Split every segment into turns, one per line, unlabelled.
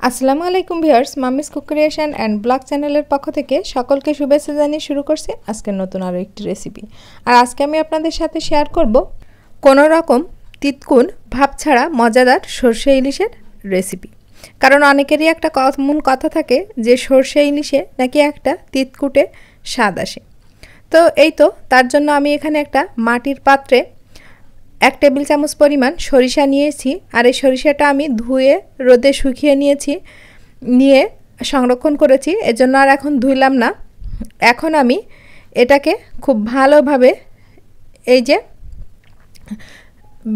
আসসালামু আলাইকুম viewers, মামিস cook creation and blog চ্যানেলের পক্ষ থেকে সকলকে শুভেচ্ছা জানিয়ে শুরু করছি আজকের নতুন আরও একটি রেসিপি। আর আজকে আমি আপনাদের সাথে শেয়ার করব কোনো রকম তিতকুন ভাব ছাড়া মজাদার সরষে ইলিশের রেসিপি। কারণ অনেকেরই একটা কমন কথা থাকে যে সরষে ইলিশে নাকি একটা তিতকুটে স্বাদ আসে। তো এই তো তার জন্য আমি এখানে একটা মাটির পাত্রে 1 টেবিল চামচ পরিমাণ সরিষা নিয়েছি। আর এই সরিষাটা আমি ধুয়ে রোদে শুকিয়ে নিয়ে সংরক্ষণ করেছি, এজন্য আর এখন ধুইলাম না। এখন আমি এটাকে খুব ভালোভাবে এই যে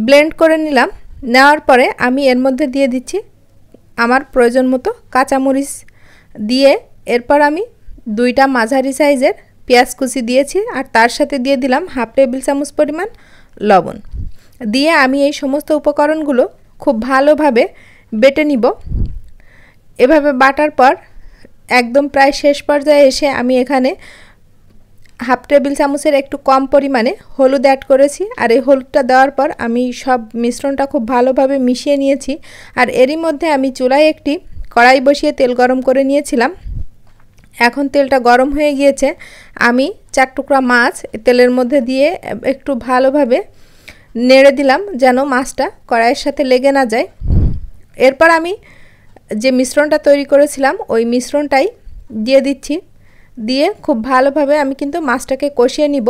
ব্লেন্ড করে নিলাম। নেওয়ার পরে আমি এর মধ্যে দিয়ে দিচ্ছি আমার প্রয়োজন মতো কাঁচামরিচ দিয়ে, এরপর আমি 2টা মাঝারি সাইজের পেঁয়াজ কুচি দিয়েছি আর তার সাথে দিয়ে দিলাম 1/2 টেবিল চামচ পরিমাণ লবণ দিয়ে আমি এই সমস্ত উপকরণগুলো খুব ভালোভাবে বেটে নিব। এভাবে বাটার পর একদম প্রায় শেষ পর্যায়ে এসে আমি এখানে 1/2 টেবিল চামচের একটু কম পরিমাণে হলুদ অ্যাড করেছি। আর এই হলুদটা দেওয়ার পর আমি সব মিশ্রণটা খুব ভালোভাবে মিশিয়ে নিয়েছি। আর এরই মধ্যে আমি চুলায় একটি কড়াই বসিয়ে তেল গরম করে নিয়েছিলাম। এখন তেলটা গরম হয়ে গিয়েছে। আমি 4 টুকরা মাছ তেলের মধ্যে দিয়ে একটু ভালোভাবে নেড়ে দিলাম যেন মাছটা কড়াইয়ের সাথে লেগে না যায়। এরপর আমি যে মিশ্রণটা তৈরি করেছিলাম ওই মিশ্রণটাই দিয়ে দিচ্ছি। দিয়ে খুব ভালোভাবে আমি কিন্তু মাছটাকে কষিয়ে নিব।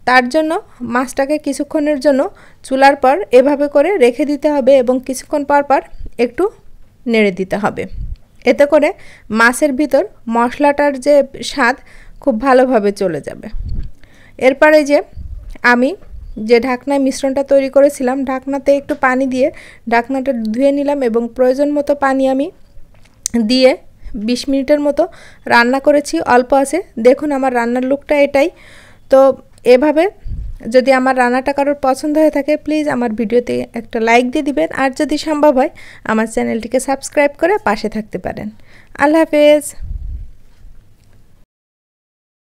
তার জন্য মাছটাকে কিছুক্ষণের জন্য চুলার পর এভাবে করে রেখে দিতে হবে এবং কিছুক্ষণ পর পর একটু নেড়ে দিতে হবে। এতে করে মাছের ভিতর মশলাটার যে স্বাদ খুব ভালোভাবে চলে যাবে। এরপরে যে আমি যে ঢাকনায় মিশ্রণটা তৈরি করেছিলাম ঢাকনাতে একটু পানি দিয়ে ঢাকনাটা ধুয়ে নিলাম এবং প্রয়োজন মতো পানি আমি দিয়ে 20 মিনিটের মতো রান্না করেছি অল্প আছে। দেখুন আমার রান্নার লুকটা এটাই। তো এভাবে যদি আমার রান্নাটা কারোর পছন্দ হয়ে থাকে প্লিজ আমার ভিডিওতে একটা লাইক দিয়ে দিবেন, আর যদি সম্ভব হয় আমার চ্যানেলটিকে সাবস্ক্রাইব করে পাশে থাকতে পারেন। আল্লাহ হাফেজ।